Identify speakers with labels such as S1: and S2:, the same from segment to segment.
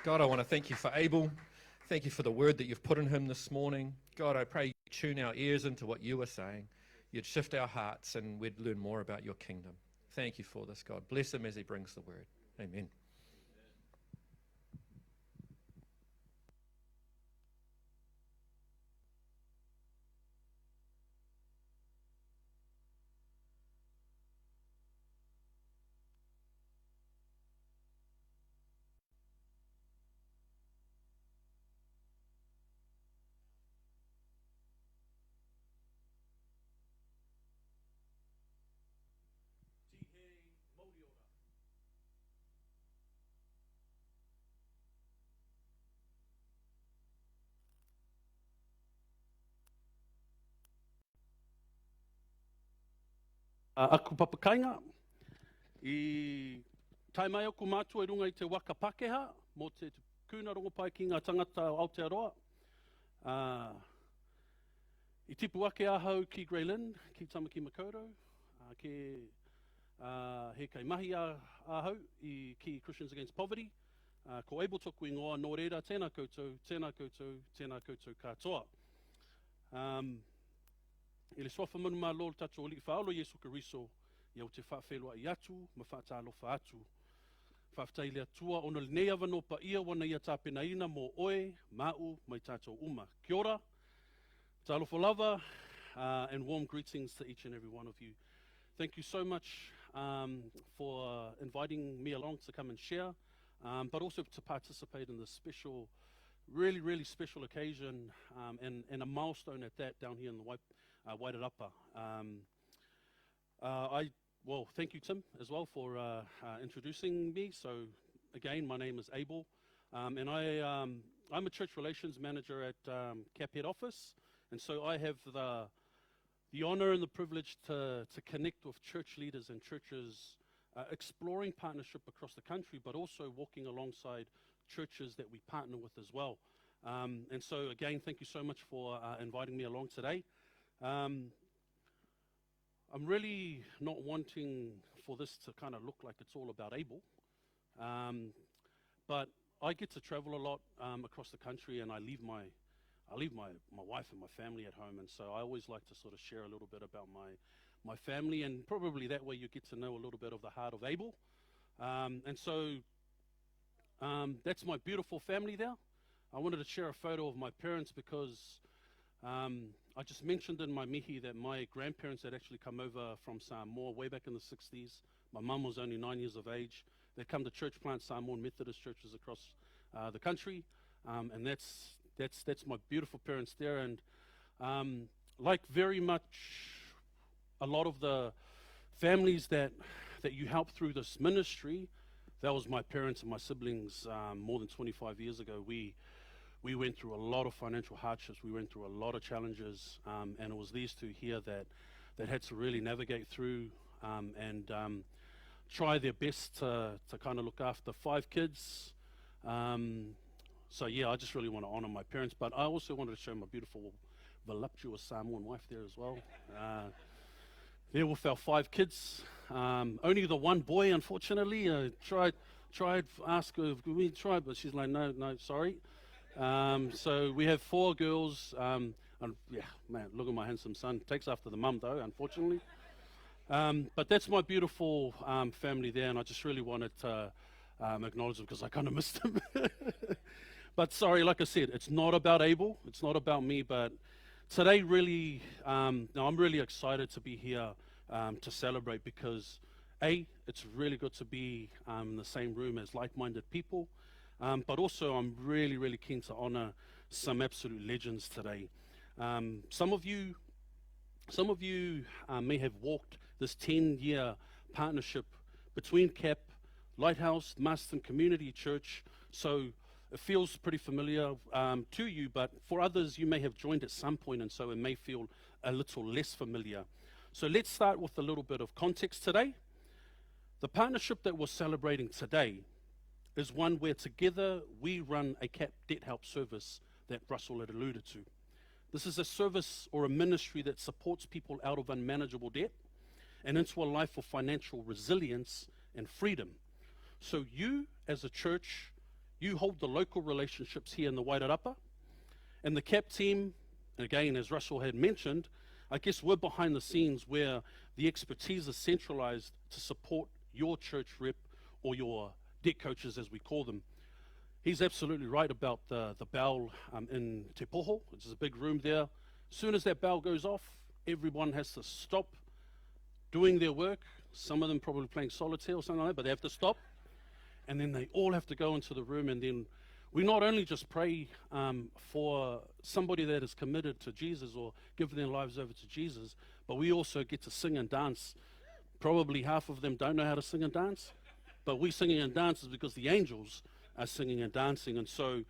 S1: God, I want to thank you for Abel. Thank you for the word that you've put in him this morning. God, I pray you tune our ears into what you are saying. You'd shift our hearts and we'd learn more about your kingdom. Thank you for this, God. Bless him as he brings the word. Amen.
S2: Aku papakainga, I tai mai aku mātua I runga I te waka Pākehā, mō te kuna rongopai ki ngā tangata o Aotearoa. I tipu ake ahau ki Greylin, ki Tamaki Makaurau, he kai mahi ahau ki Christians Against Poverty. Ko Abel toku ingoa, nō reira, tēnā koutou, tēnā koutou, tēnā koutou katoa. I le sofa manu mā lolo tatu o li whaolo Yesu Kariso, iau te whawhelua I atu, ma whaatalofa atu. Whawhtai le atua, ono le nei awano pa ia wana ia tāpena ina mō oe, mau, mai tātou uma. Kia ora, talofa lava, and warm greetings to each and every one of you. Thank you so much for inviting me along to come and share, but also to participate in this special, really special occasion, and a milestone at that down here in the Wairarapa. Well, thank you, Tim, as well, for introducing me. So, again, my name is Abel, and I'm a church relations manager at CAP Head Office, and so I have the honor and the privilege to connect with church leaders and churches, exploring partnership across the country, but also walking alongside churches that we partner with as well. And so, again, thank you so much for inviting me along today. I'm really not wanting for this to kind of look like it's all about Abel, but I get to travel a lot across the country, and I leave my wife and my family at home, and so I always like to sort of share a little bit about my family, and probably that way you get to know a little bit of the heart of Abel. And so that's my beautiful family there. I wanted to share a photo of my parents because I just mentioned in my mihi that my grandparents had actually come over from Samoa way back in the 60s. My mum was only 9 years of age. They'd come to church plant Samoan Methodist churches across the country, and that's my beautiful parents there. And like very much a lot of the families that you help through this ministry, that was my parents and my siblings more than 25 years ago. We went through a lot of financial hardships. We went through a lot of challenges, and it was these two here that had to really navigate through and try their best to kind of look after 5 kids. So yeah, I just really want to honor my parents, but I also wanted to show my beautiful, voluptuous Samoan wife there as well. There with our 5 kids. Only the one boy, unfortunately. Tried ask her if we tried, but she's like, no, sorry. So we have 4 girls, and yeah, man, look at my handsome son. Takes after the mum though, unfortunately. But that's my beautiful family there, and I just really wanted to acknowledge them because I kind of missed them. But sorry, like I said, it's not about Abel, it's not about me, but today really, I'm really excited to be here to celebrate because it's really good to be in the same room as like-minded people. But also I'm really keen to honor some absolute legends today. Some of you may have walked this 10-year partnership between CAP, Lighthouse, Marston Community Church, so it feels pretty familiar to you, but for others you may have joined at some point, and so it may feel a little less familiar. So let's start with a little bit of context today. The partnership that we're celebrating today is one where together we run a CAP debt help service that Russell had alluded to. This is a service or a ministry that supports people out of unmanageable debt and into a life of financial resilience and freedom. So you as a church, You hold the local relationships here in the Wairarapa. And the CAP team, again, as Russell had mentioned, I guess we're behind the scenes where the expertise is centralized to support your church rep or your deck coaches, as we call them. He's absolutely right about the bell in Te Poho, which is a big room there. As soon as that bell goes off, everyone has to stop doing their work. Some of them probably playing solitaire or something like that, but they have to stop. And then they all have to go into the room, and then we not only just pray for somebody that is committed to Jesus or given their lives over to Jesus, but we also get to sing and dance. Probably half of them don't know how to sing and dance, but we singing and dancing because the angels are singing and dancing. And so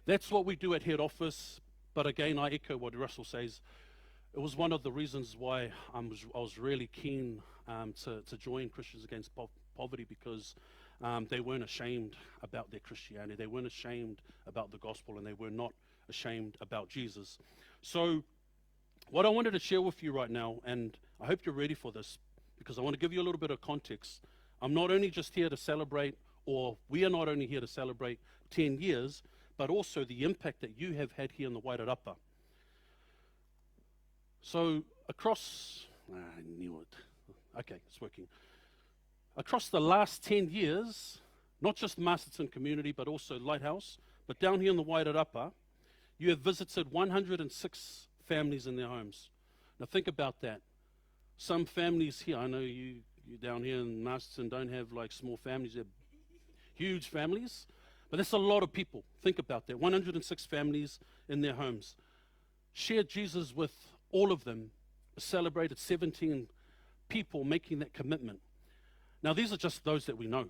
S2: that's what we do at head office. But again, I echo what Russell says. It was one of the reasons why I was really keen to join Christians Against Poverty, because they weren't ashamed about their Christianity. They weren't ashamed about the gospel, and they were not ashamed about Jesus. So what I wanted to share with you right now, and I hope you're ready for this, because I want to give you a little bit of context. I'm not only just here to celebrate, or we are not only here to celebrate 10 years, but also the impact that you have had here in the Wairarapa. So across, I knew it. Okay, it's working. Across the last 10 years, not just Masterton community, but also Lighthouse, but down here in the Wairarapa, you have visited 106 families in their homes. Now think about that. Some families here, I know you down here in Masterton don't have like small families, they're huge families, but that's a lot of people. Think about that, 106 families in their homes. Shared Jesus with all of them, celebrated 17 people making that commitment. Now, these are just those that we know.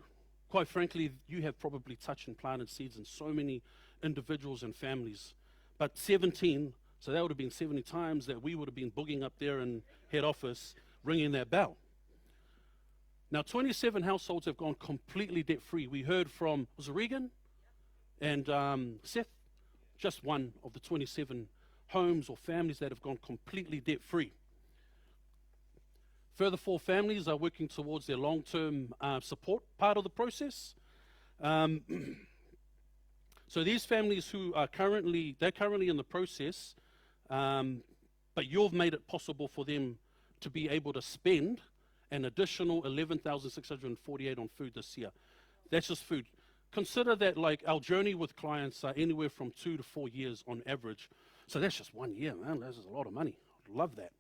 S2: Quite frankly, you have probably touched and planted seeds in so many individuals and families. But 17, so that would have been 70 times that we would have been boogieing up there in head office, ringing that bell. Now, 27 households have gone completely debt-free. We heard from, was it Regan and Seth? Just one of the 27 homes or families that have gone completely debt-free. Further 4 families are working towards their long-term support part of the process. So these families who are currently in the process, but you've made it possible for them to be able to spend an additional $11,648 on food this year. That's just food. Consider that like our journey with clients are anywhere from 2 to 4 years on average. So that's just 1 year, man. That's just a lot of money. I'd love that.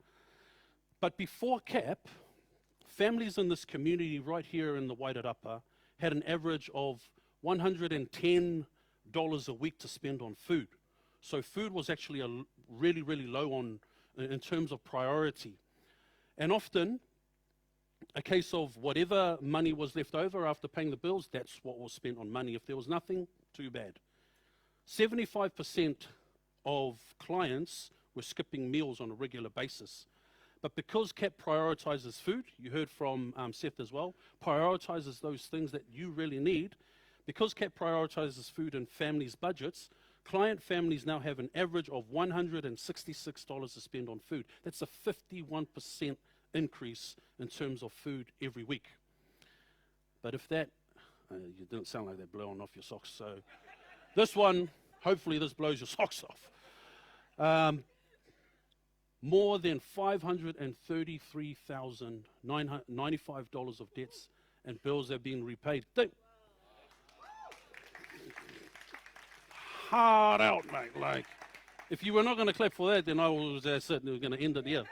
S2: But before CAP, families in this community right here in the Wairarapa had an average of $110 a week to spend on food. So food was actually a really, really low on in terms of priority. And often, a case of whatever money was left over after paying the bills, that's what was spent on money. If there was nothing, too bad. 75% of clients were skipping meals on a regular basis. But because CAP prioritizes food, you heard from Seth as well, prioritizes those things that you really need. Because CAP prioritizes food and families' budgets, client families now have an average of $166 to spend on food. That's a 51% increase in terms of food every week. But if that, you didn't sound like that blowing off your socks, so this one, hopefully this blows your socks off. More than $533,095 of debts and bills have been repaid. Hard out, mate. Like, if you were not going to clap for that, then I was certainly going to end it here.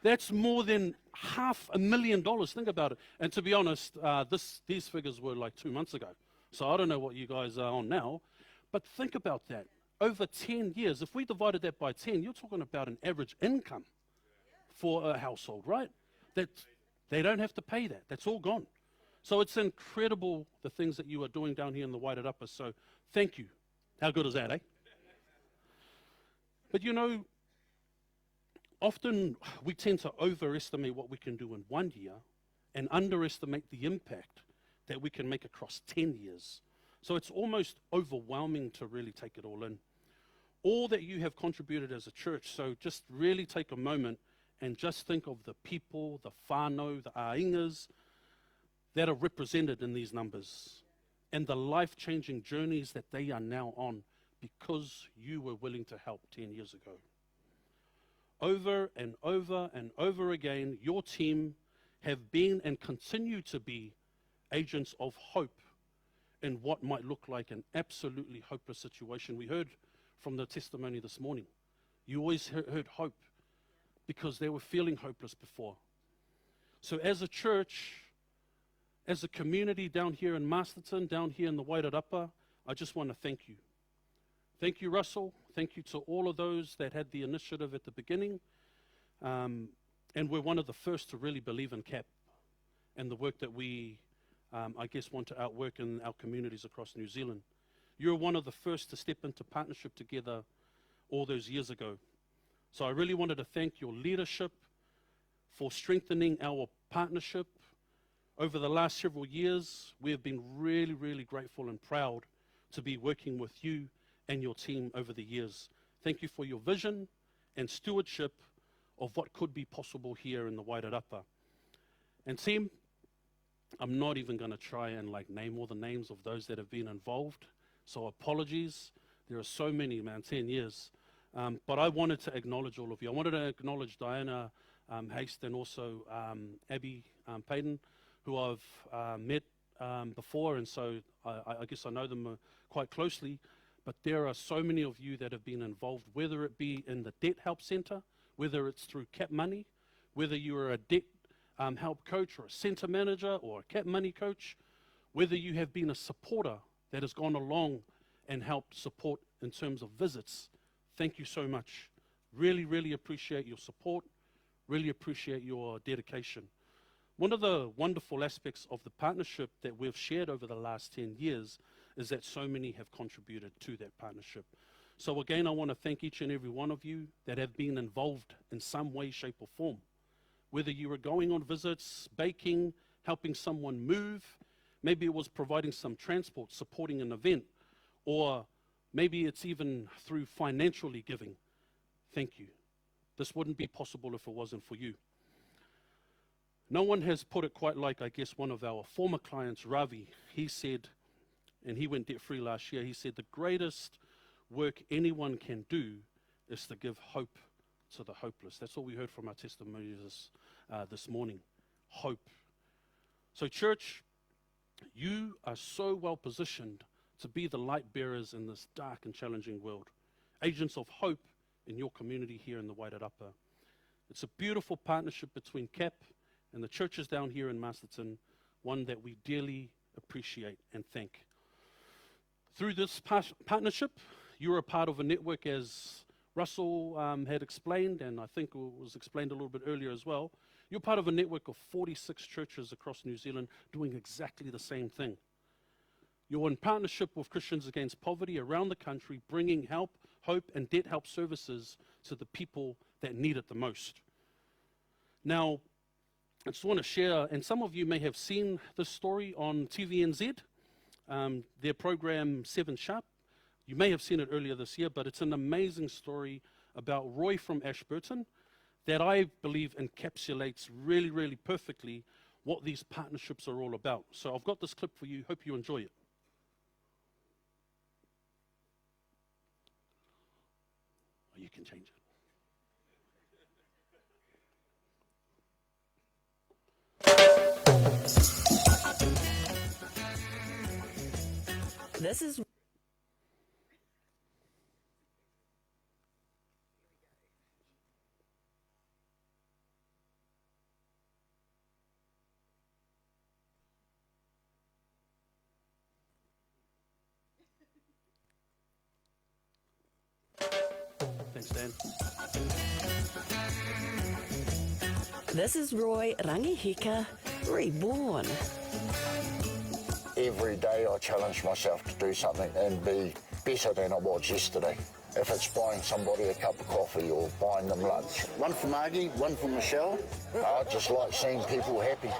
S2: That's more than $500,000. Think about it. And to be honest, these figures were like 2 months ago. So I don't know what you guys are on now. But think about that. Over 10 years, if we divided that by 10, you're talking about an average income for a household, right? That they don't have to pay that. That's all gone. So it's incredible the things that you are doing down here in the Wairarapa. So thank you. How good is that, eh? But you know, often we tend to overestimate what we can do in 1 year and underestimate the impact that we can make across 10 years. So it's almost overwhelming to really take it all in. All that you have contributed as a church, so just really take a moment and just think of the people, the whānau, the aingas that are represented in these numbers. and the life-changing journeys that they are now on because you were willing to help 10 years ago. Over and over and over again, your team have been and continue to be agents of hope in what might look like an absolutely hopeless situation. We heard from the testimony this morning. You always heard hope because they were feeling hopeless before. So as a church, as a community down here in Masterton, down here in the Wairarapa, I just want to thank you. Thank you, Russell. Thank you to all of those that had the initiative at the beginning. And we're one of the first to really believe in CAP and the work that we, I guess, want to outwork in our communities across New Zealand. You're one of the first to step into partnership together all those years ago. So I really wanted to thank your leadership for strengthening our partnership. Over the last several years, we have been really, really grateful and proud to be working with you and your team over the years. Thank you for your vision and stewardship of what could be possible here in the Wairarapa. And team, I'm not even going to try and name all the names of those that have been involved, so apologies. There are so many, man, 10 years. But I wanted to acknowledge all of you. I wanted to acknowledge Diana Haste and also Abby Payton, who I've met before, and so I guess I know them quite closely. But there are so many of you that have been involved, whether it be in the Debt Help Centre, whether it's through CAP Money, whether you are a debt help coach or a centre manager or a CAP Money coach, whether you have been a supporter that has gone along and helped support in terms of visits. Thank you so much. Really, really appreciate your support. Really appreciate your dedication. One of the wonderful aspects of the partnership that we've shared over the last 10 years is that so many have contributed to that partnership. So again, I want to thank each and every one of you that have been involved in some way, shape or form. Whether you were going on visits, baking, helping someone move, maybe it was providing some transport, supporting an event, or maybe it's even through financially giving. Thank you. This wouldn't be possible if it wasn't for you. No one has put it quite like, I guess, one of our former clients, Ravi. He said, and he went debt-free last year, he said, the greatest work anyone can do is to give hope to the hopeless. That's what we heard from our testimonies this morning. Hope. So church, you are so well positioned to be the light bearers in this dark and challenging world. Agents of hope in your community here in the Wairarapa. It's a beautiful partnership between CAP and the churches down here in Masterton, one that we dearly appreciate and thank. Through this partnership, you're a part of a network, as Russell had explained, and I think it was explained a little bit earlier as well. You're part of a network of 46 churches across New Zealand doing exactly the same thing. You're in partnership with Christians Against Poverty around the country, bringing help, hope, and debt help services to the people that need it the most. Now, I just want to share, and some of you may have seen this story on TVNZ, their program 7 Sharp. You may have seen it earlier this year, but it's an amazing story about Roy from Ashburton that I believe encapsulates really, really perfectly what these partnerships are all about. So I've got this clip for you. Hope you enjoy it. Oh, you can change it.
S3: This is
S2: Thanks, Dan.
S3: This is Roy Rangihika reborn.
S4: Every day I challenge myself to do something and be better than I was yesterday. If it's buying somebody a cup of coffee or buying them lunch. One for Margie, one for Michelle. I just like seeing people happy.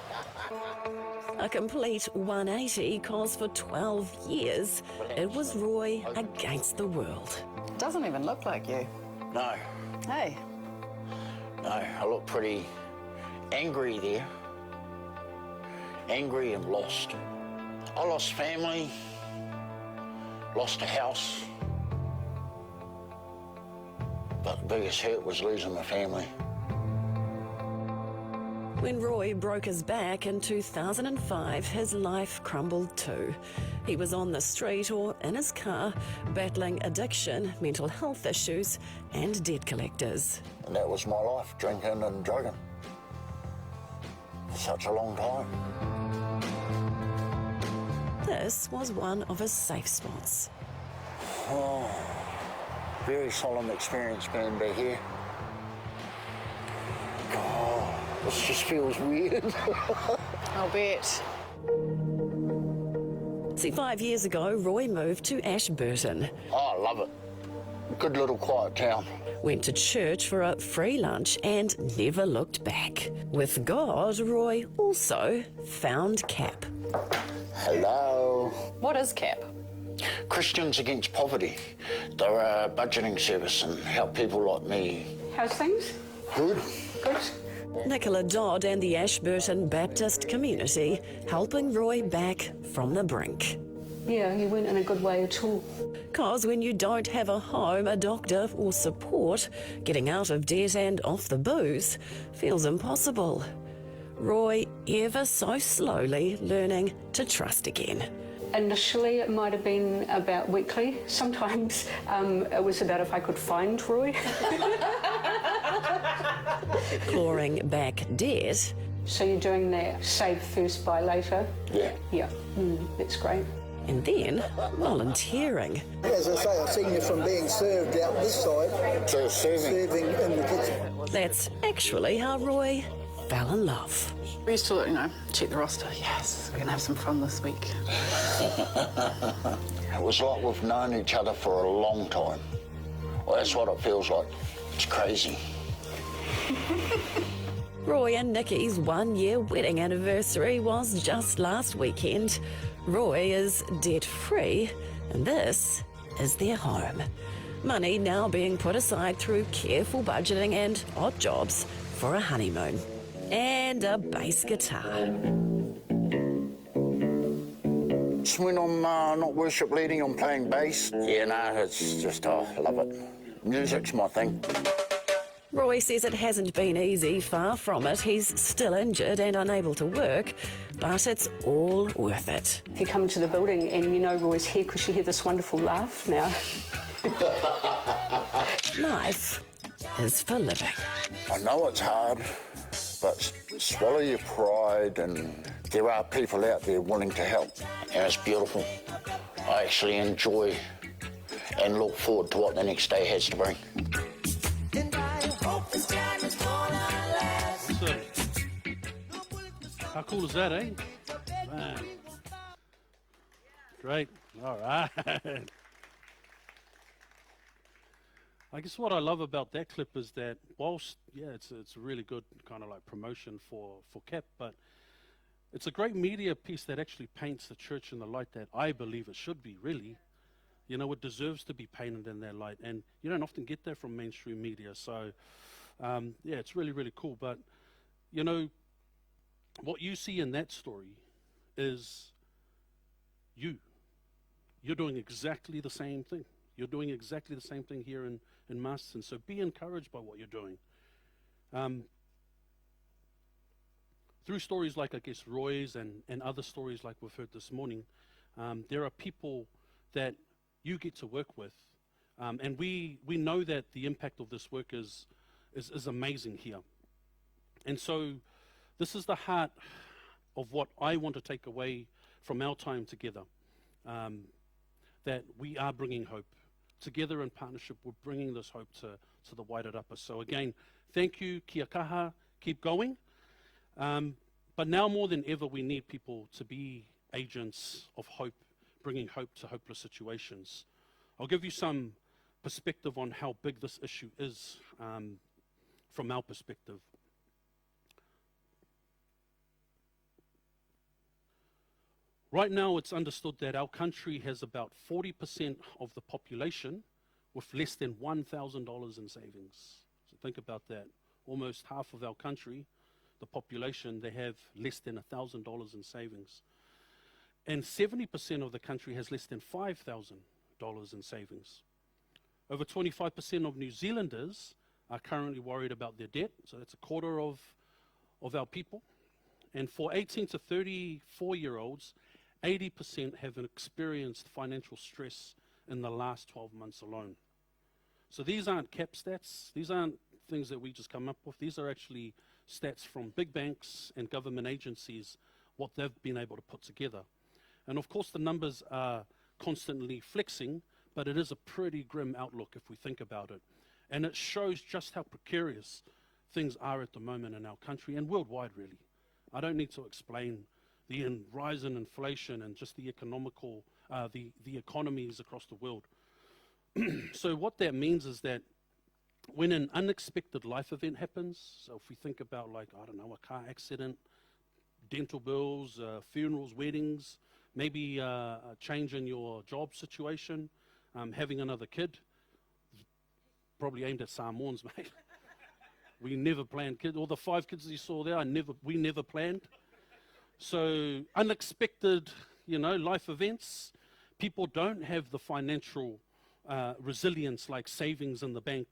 S3: A complete 180 cause for 12 years. It was Roy against the world.
S5: Doesn't even look like you.
S4: No,
S5: Hey,
S4: I look pretty angry there. Angry and lost. I lost family, lost a house, but the biggest hurt was losing my family.
S3: When Roy broke his back in 2005, his life crumbled too. He was on the street or in his car, battling addiction, mental health issues, and debt collectors.
S4: And that was my life, drinking and drugging. For such a long time.
S3: This was one of his safe spots.
S4: Oh, very solemn experience being back here. God, this just feels weird.
S5: I'll bet.
S3: See, 5 years ago, Roy moved to Ashburton.
S4: Oh, I love it. Good little quiet town.
S3: Went to church for a free lunch and never looked back. With God, Roy also found CAP.
S4: Hello.
S5: What is CAP?
S4: Christians Against Poverty. They're a budgeting service and help people like me.
S6: How's things?
S4: Good.
S6: Good.
S3: Nicola Dodd and the Ashburton Baptist community helping Roy back from the brink.
S6: Yeah, you weren't in a good way at all.
S3: Cause when you don't have a home, a doctor or support, getting out of debt and off the booze feels impossible. Roy ever so slowly learning to trust again.
S6: Initially, it might have been about weekly. Sometimes it was about if I could find Roy.
S3: Clawing back debt.
S6: So you're doing that save first, buy later?
S4: Yeah.
S6: Yeah, that's great.
S3: And then volunteering.
S7: As I say, I've seen you from being served out this side
S4: To
S7: serving in the kitchen.
S3: That's actually how Roy fell in love.
S5: We used to, check the roster. Yes, we're going to have some fun this week.
S4: It was like we've known each other for a long time. Well, that's what it feels like. It's crazy.
S3: Roy and Nikki's 1 year wedding anniversary was just last weekend. Roy is debt-free, and this is their home. Money now being put aside through careful budgeting and odd jobs for a honeymoon. And a bass guitar.
S4: It's when I'm not worship leading, I'm playing bass. Yeah, no, it's just, I love it. Music's my thing.
S3: Roy says it hasn't been easy, far from it. He's still injured and unable to work, but it's all worth it.
S6: If you come into the building and you know Roy's here because you hear this wonderful laugh now.
S3: Life is for living.
S4: I know it's hard, but swallow your pride, and there are people out there willing to help, and it's beautiful. I actually enjoy and look forward to what the next day has to bring.
S2: How cool is that, eh? Man. Great. All right. I guess what I love about that clip is that whilst, it's a really good kind of like promotion for CAP, but it's a great media piece that actually paints the church in the light that I believe it should be, really. You know, it deserves to be painted in that light, and you don't often get that from mainstream media. So, it's really, really cool. But, you know, what you see in that story is you. You're doing exactly the same thing. You're doing exactly the same thing here in Masterton. So be encouraged by what you're doing. Through stories like, I guess, Roy's and other stories like we've heard this morning, there are people that you get to work with. And we know that the impact of this work is amazing here. And so this is the heart of what I want to take away from our time together, that we are bringing hope. Together in partnership, we're bringing this hope to the Wairarapa. So again, thank you, kia kaha, keep going. But now more than ever, we need people to be agents of hope, bringing hope to hopeless situations. I'll give you some perspective on how big this issue is from our perspective. Right now, it's understood that our country has about 40% of the population with less than $1,000 in savings. So think about that. Almost half of our country, the population, they have less than $1,000 in savings. and 70% of the country has less than $5,000 in savings. Over 25% of New Zealanders are currently worried about their debt, so that's a quarter of our people. And for 18 to 34-year-olds, 80% have experienced financial stress in the last 12 months alone. So these aren't cap stats. These aren't things that we just come up with. These are actually stats from big banks and government agencies, what they've been able to put together. And of course, the numbers are constantly flexing, but it is a pretty grim outlook if we think about it. And it shows just how precarious things are at the moment in our country and worldwide, really. I don't need to explain the rise in inflation and just the economical, the economies across the world. So what that means is that when an unexpected life event happens, so if we think about, like, I don't know, a car accident, dental bills, funerals, weddings, maybe a change in your job situation, having another kid, probably aimed at Samoans, mate. We never planned kids. All the 5 kids you saw there, we never planned. So unexpected, life events. People don't have the financial resilience like savings in the bank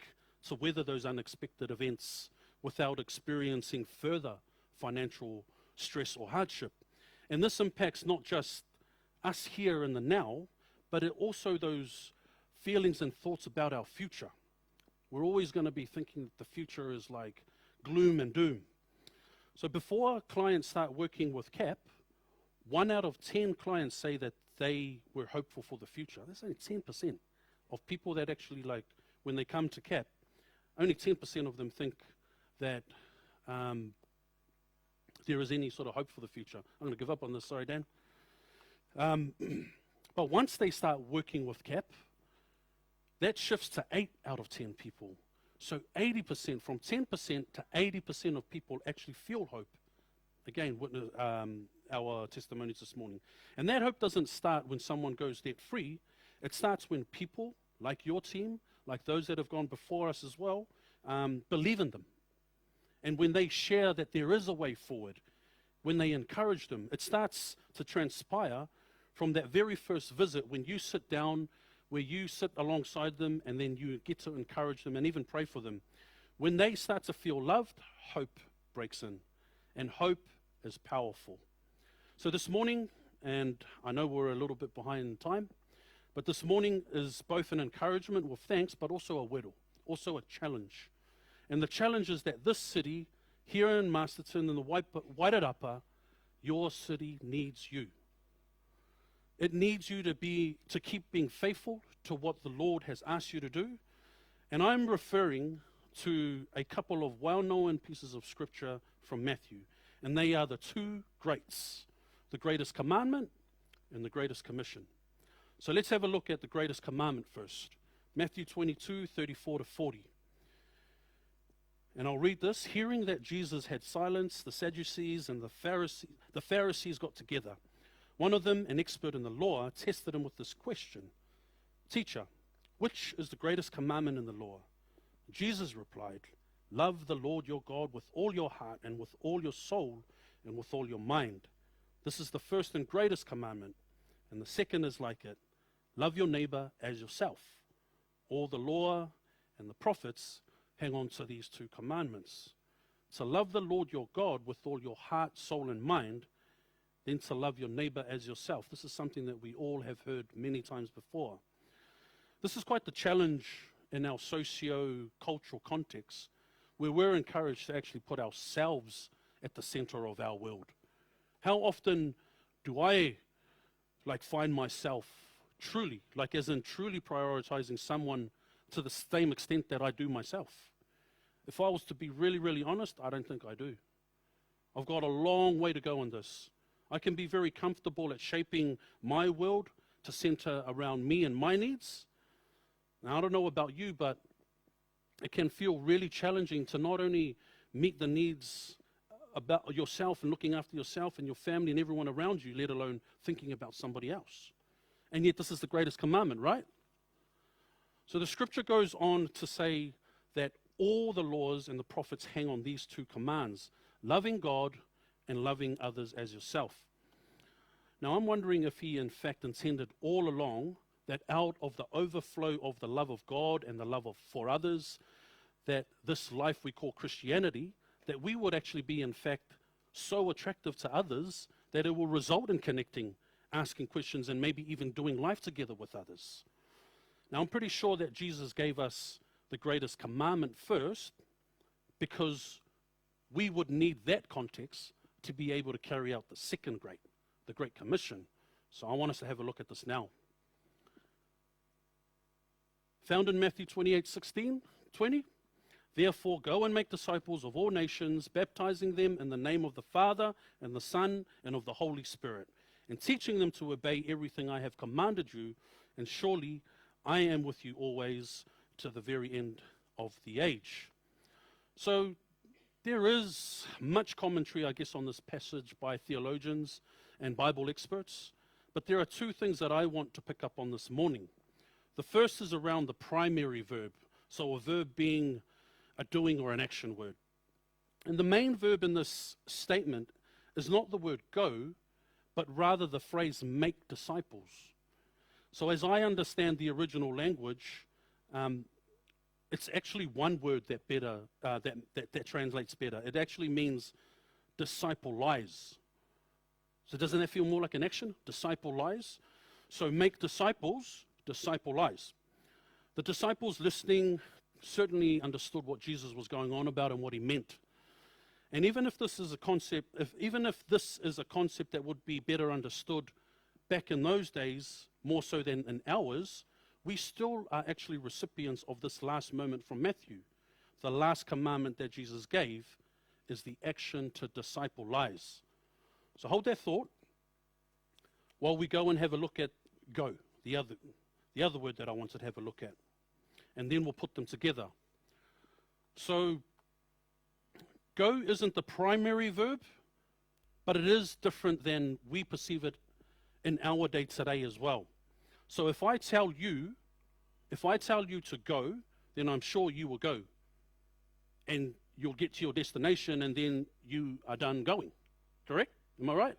S2: to weather those unexpected events without experiencing further financial stress or hardship. And this impacts not just us here in the now, but it also those feelings and thoughts about our future. We're always going to be thinking that the future is like gloom and doom. So before clients start working with CAP, 1 out of 10 clients say that they were hopeful for the future. That's only 10% of people that actually, like, when they come to CAP, only 10% of them think that there is any sort of hope for the future. I'm going to give up on this, sorry, Dan. But once they start working with CAP, that shifts to 8 out of 10 people. So 80%, from 10% to 80% of people actually feel hope. Again, witness our testimonies this morning. And that hope doesn't start when someone goes debt-free. It starts when people, like your team, like those that have gone before us as well, believe in them. And when they share that there is a way forward, when they encourage them, it starts to transpire from that very first visit when you sit down, where you sit alongside them and then you get to encourage them and even pray for them. When they start to feel loved, hope breaks in. And hope is powerful. So this morning, and I know we're a little bit behind time, but this morning is both an encouragement with thanks, but also a widow, also a challenge. And the challenge is that this city, here in Masterton, in the Wairarapa, your city needs you. It needs you to keep being faithful to what the Lord has asked you to do. And I'm referring to a couple of well-known pieces of scripture from Matthew. And they are the 2 greats, the greatest commandment and the greatest commission. So let's have a look at the greatest commandment first. Matthew 22:34-40. And I'll read this. Hearing that Jesus had silenced the Sadducees and the Pharisees got together. One of them, an expert in the law, tested him with this question. Teacher, which is the greatest commandment in the law? Jesus replied, love the Lord your God with all your heart and with all your soul and with all your mind. This is the first and greatest commandment. And the second is like it. Love your neighbor as yourself. All the law and the prophets hang on to these 2 commandments. To love the Lord your God with all your heart, soul, and mind, then to love your neighbor as yourself. This is something that we all have heard many times before. This is quite the challenge in our socio-cultural context, where we're encouraged to actually put ourselves at the center of our world. How often do I find myself truly, as in truly prioritizing someone to the same extent that I do myself? If I was to be really, really honest, I don't think I do. I've got a long way to go in this. I can be very comfortable at shaping my world to center around me and my needs. Now, I don't know about you, but it can feel really challenging to not only meet the needs about yourself and looking after yourself and your family and everyone around you, let alone thinking about somebody else. And yet this is the greatest commandment, right? So the scripture goes on to say that all the laws and the prophets hang on these 2 commands, loving God and loving others as yourself. Now, I'm wondering if he in fact intended all along that out of the overflow of the love of God and the love for others, that this life we call Christianity, that we would actually be in fact so attractive to others that it will result in connecting, asking questions, and maybe even doing life together with others. Now, I'm pretty sure that Jesus gave us the greatest commandment first because we would need that context to be able to carry out the second great, the Great Commission. So I want us to have a look at this now. Found in Matthew 28:16-20. Therefore, go and make disciples of all nations, baptizing them in the name of the Father and the Son and of the Holy Spirit, and teaching them to obey everything I have commanded you, and surely I am with you always to the very end of the age. So there is much commentary, I guess, on this passage by theologians and Bible experts, but there are two things that I want to pick up on this morning. The first is around the primary verb, so a verb being a doing or an action word. And the main verb in this statement is not the word go, but rather the phrase make disciples. So as I understand the original language, it's actually one word that translates better. It actually means disciple lies. So doesn't that feel more like an action? Disciple lies. So make disciples, disciple lies. The disciples listening certainly understood what Jesus was going on about and what he meant. And even if this is a concept, even if this is a concept that would be better understood back in those days, more so than in ours, we still are actually recipients of this last moment from Matthew. The last commandment that Jesus gave is the action to disciple lies. So hold that thought while we go and have a look at go, the other word that I wanted to have a look at. And then we'll put them together. So go isn't the primary verb, but it is different than we perceive it in our day today as well. So if I tell you to go, then I'm sure you will go. And you'll get to your destination and then you are done going. Correct? Am I right?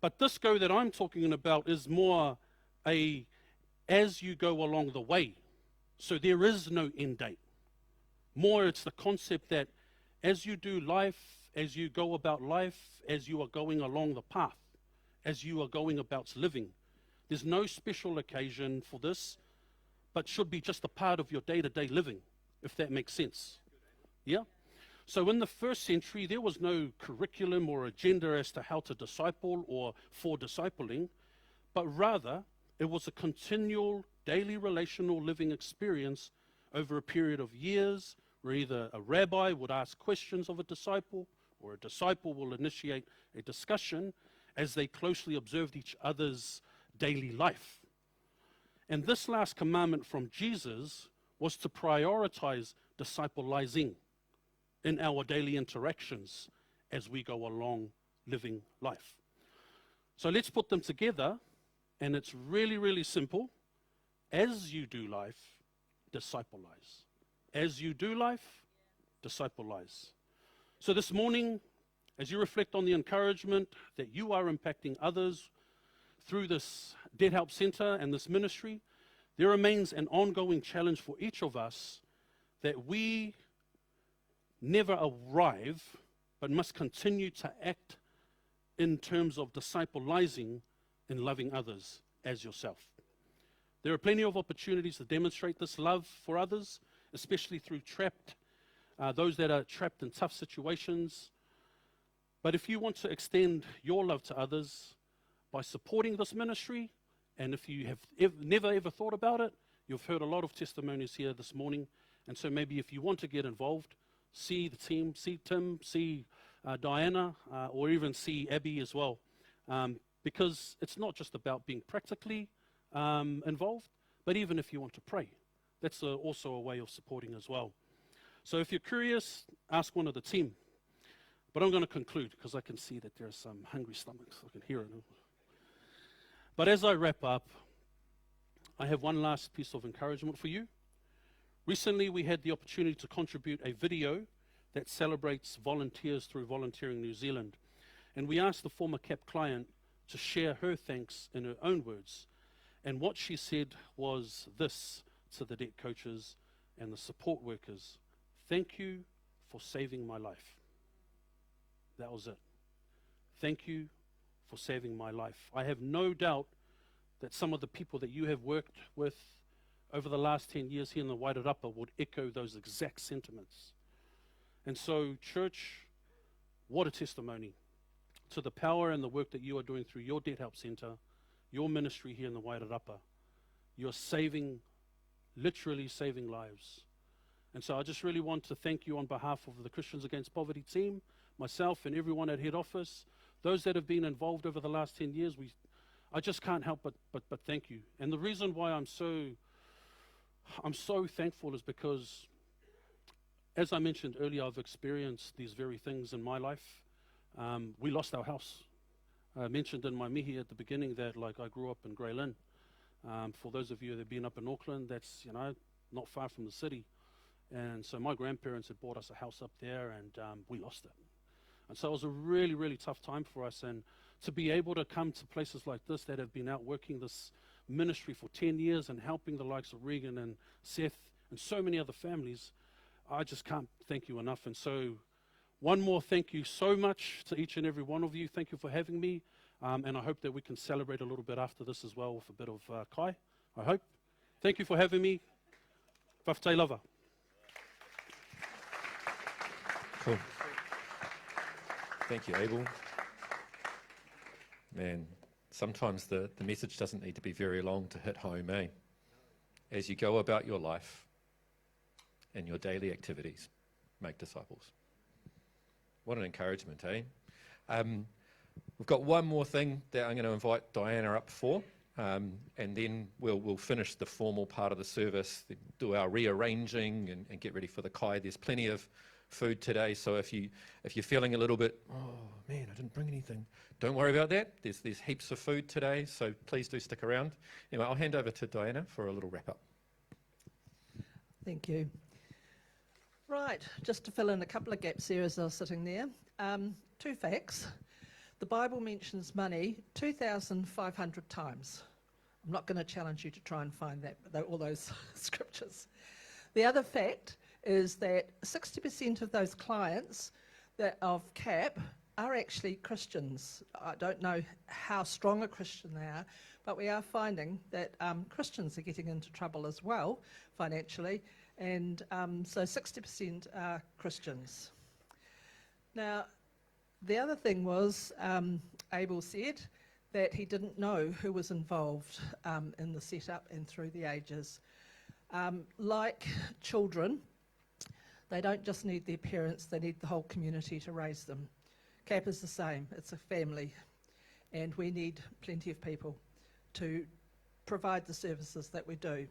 S2: But this go that I'm talking about is more as you go along the way. So there is no end date. More it's the concept that as you do life, as you go about life, as you are going along the path, as you are going about living, there's no special occasion for this, but should be just a part of your day-to-day living, if that makes sense. Yeah? So in the first century, there was no curriculum or agenda as to how to disciple or for discipling, but rather it was a continual daily relational living experience over a period of years where either a rabbi would ask questions of a disciple or a disciple will initiate a discussion as they closely observed each other's daily life. And this last commandment from Jesus was to prioritize disciplizing in our daily interactions as we go along living life. So let's put them together, and it's really, really simple. As you do life, disciplize. As you do life, disciplize. So this morning, as you reflect on the encouragement that you are impacting others through this Dead Help Center and this ministry, there remains an ongoing challenge for each of us that we never arrive, but must continue to act in terms of disciplizing and loving others as yourself. There are plenty of opportunities to demonstrate this love for others, especially through those that are trapped in tough situations. But if you want to extend your love to others by supporting this ministry, and if you have never ever thought about it, you've heard a lot of testimonies here this morning, and so maybe if you want to get involved, see the team, see Tim, see Diana, or even see Abby as well, because it's not just about being practically involved, but even if you want to pray, that's also a way of supporting as well. So if you're curious, ask one of the team. But I'm going to conclude because I can see that there are some hungry stomachs. I can hear it. But as I wrap up, I have one last piece of encouragement for you. Recently, we had the opportunity to contribute a video that celebrates volunteers through Volunteering New Zealand. And we asked the former CAP client to share her thanks in her own words. And what she said was this to the debt coaches and the support workers: "Thank you for saving my life." That was it. Thank you for saving my life. I have no doubt that some of the people that you have worked with over the last 10 years here in the Wairarapa would echo those exact sentiments. And so, church, what a testimony to the power and the work that you are doing through your Debt Help Centre, your ministry here in the Wairarapa. You're saving, literally saving lives. And so I just really want to thank you on behalf of the Christians Against Poverty team, myself and everyone at head office, those that have been involved over the last 10 years. I just can't help but thank you. And the reason why I'm so thankful is because, as I mentioned earlier, I've experienced these very things in my life. We lost our house. I mentioned in my mihi at the beginning that I grew up in Grey Lynn. For those of you that have been up in Auckland, that's not far from the city. And so my grandparents had bought us a house up there, and we lost it. And so it was a really, really tough time for us. And to be able to come to places like this that have been out working this ministry for 10 years and helping the likes of Regan and Seth and so many other families, I just can't thank you enough. And so one more thank you so much to each and every one of you. Thank you for having me. And I hope that we can celebrate a little bit after this as well with a bit of kai, I hope. Thank you for having me. Whawhati lava.
S1: Cool. Thank you, Abel. Man, sometimes the message doesn't need to be very long to hit home, eh? As you go about your life and your daily activities, make disciples. What an encouragement, eh? We've got one more thing that I'm going to invite Diana up for, and then we'll finish the formal part of the service, do our rearranging and get ready for the kai. There's plenty of food today, so if you're feeling a little bit, oh man, I didn't bring anything, don't worry about that. There's heaps of food today, so please do stick around. Anyway, I'll hand over to Diana for a little wrap up.
S8: Thank you. Right, just to fill in a couple of gaps here as I was sitting there. 2 facts. The Bible mentions money 2,500 times. I'm not going to challenge you to try and find all those scriptures. The other fact is that 60% of those clients of CAP are actually Christians. I don't know how strong a Christian they are, but we are finding that Christians are getting into trouble as well financially, and so 60% are Christians. Now, the other thing was, Abel said that he didn't know who was involved in the setup and through the ages. Like children, they don't just need their parents, they need the whole community to raise them. CAP is the same, it's a family, and we need plenty of people to provide the services that we do.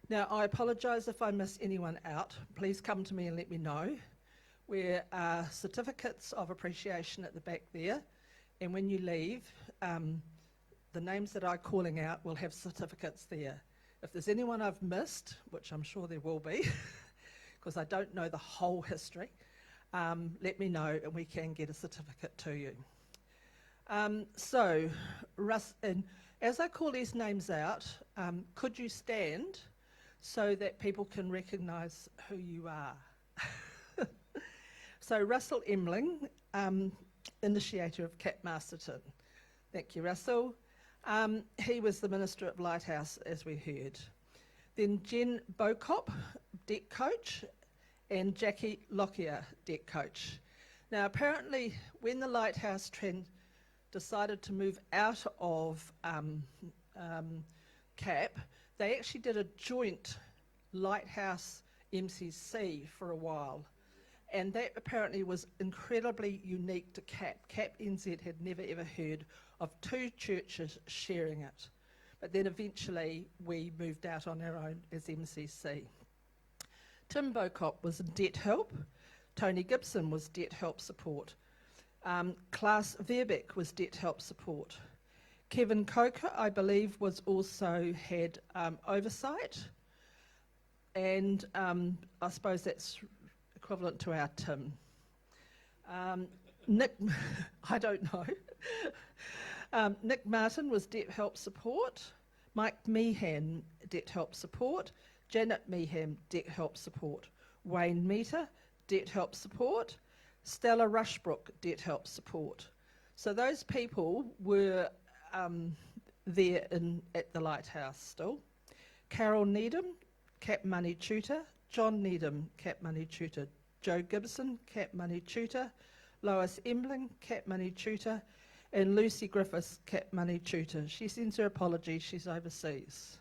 S8: Now, I apologise if I miss anyone out. Please come to me and let me know. There are certificates of appreciation at the back there, and when you leave, the names that I'm calling out will have certificates there. If there's anyone I've missed, which I'm sure there will be, because I don't know the whole history, let me know and we can get a certificate to you. So, Russ, and as I call these names out, could you stand so that people can recognise who you are? So, Russell Emling, initiator of CAP Masterton. Thank you, Russell. He was the Minister of Lighthouse, as we heard. Then Jen Bocop, debt coach, and Jackie Lockyer, debt coach. Now, apparently, when the Lighthouse trend decided to move out of CAP, they actually did a joint Lighthouse MCC for a while. And that apparently was incredibly unique to CAP. CAP NZ had never ever heard of 2 churches sharing it. But then eventually we moved out on our own as MCC. Tim Bocop was in Debt Help. Tony Gibson was Debt Help Support. Klaas Verbeek was Debt Help Support. Kevin Coker, I believe, was also had oversight. And I suppose that's equivalent to our Tim. Nick, I don't know. Nick Martin was Debt Help Support. Mike Meehan, Debt Help Support. Janet Meehan, Debt Help Support. Wayne Meter, Debt Help Support. Stella Rushbrook, Debt Help Support. So those people were there at the Lighthouse still. Carol Needham, Cap Money Tutor. John Needham, Cap Money Tutor. Joe Gibson, Cap Money Tutor. Lois Embling, Cap Money Tutor. And Lucy Griffiths, Cap Money Tutor. She sends her apologies, she's overseas.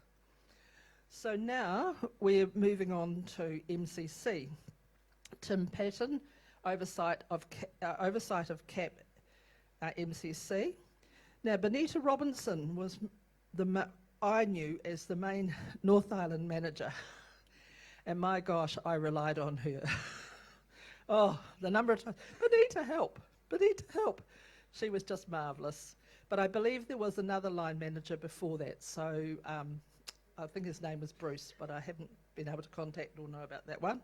S8: So now we're moving on to MCC. Tim Patton, oversight of CAP MCC. Now Benita Robinson was I knew as the main North Island manager, and my gosh, I relied on her. Oh, the number of times, Benita, help, Benita, help. She was just marvellous. But I believe there was another line manager before that, so I think his name was Bruce, but I haven't been able to contact or know about that one.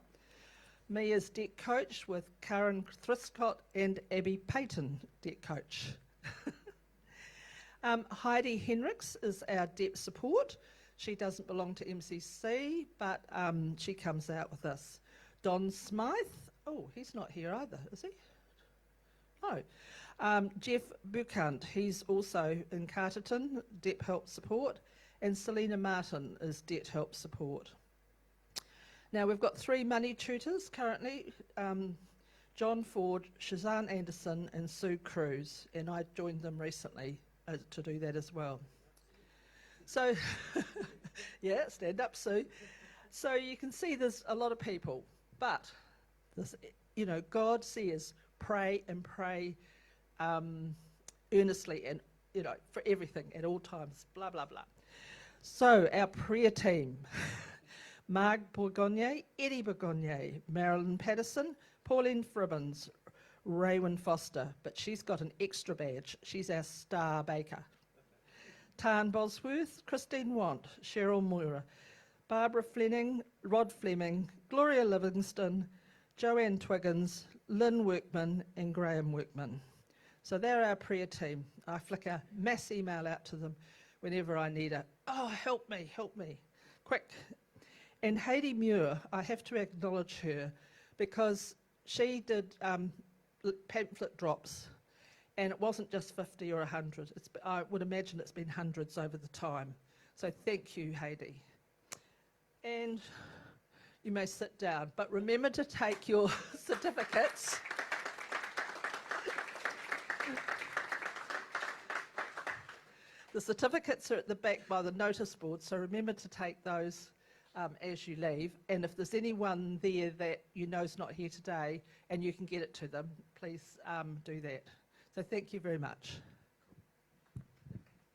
S8: Me as debt coach with Karen Thriscott and Abby Payton, debt coach. Heidi Henricks is our debt support. She doesn't belong to MCC, but she comes out with us. Don Smythe, oh, he's not here either, is he? No. Jeff Bucant, he's also in Carterton, debt help support. And Selena Martin is debt help support. Now we've got 3 money tutors currently, John Ford, Shazan Anderson and Sue Cruz, and I joined them recently to do that as well. So, yeah, stand up, Sue. So you can see there's a lot of people, but this, you know, God says pray and pray earnestly and, you know, for everything at all times, blah, blah, blah. So our prayer team, Marg Bourgogne, Eddie Bourgogne, Marilyn Patterson, Pauline Fribbins, Raywin Foster, but she's got an extra badge. She's our star baker. Tarn Bosworth, Christine Want, Cheryl Moira, Barbara Fleming, Rod Fleming, Gloria Livingston, Joanne Twiggins, Lynn Workman and Graham Workman. So they're our prayer team. I flick a mass email out to them whenever I need it. Oh, help me, quick. And Heidi Muir, I have to acknowledge her because she did pamphlet drops, and it wasn't just 50 or 100. I would imagine it's been hundreds over the time. So thank you, Heidi. And you may sit down, but remember to take your certificates. The certificates are at the back by the notice board, so remember to take those as you leave. And if there's anyone there that you know is not here today and you can get it to them, please do that. So thank you very much.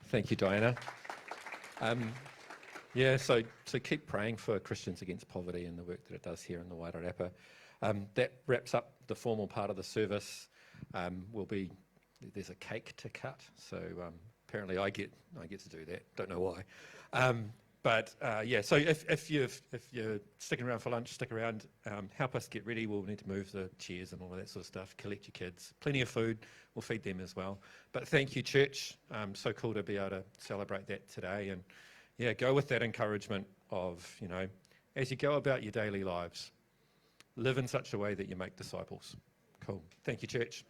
S1: Thank you, Diana. Yeah, so keep praying for Christians Against Poverty and the work that it does here in the Wairarapa. That wraps up the formal part of the service. There's a cake to cut, so apparently I get to do that. Don't know why. But so if you're sticking around for lunch, stick around. Help us get ready. We'll need to move the chairs and all of that sort of stuff. Collect your kids. Plenty of food. We'll feed them as well. But thank you, church. So cool to be able to celebrate that today. And yeah, go with that encouragement of, you know, as you go about your daily lives, live in such a way that you make disciples. Cool. Thank you, church.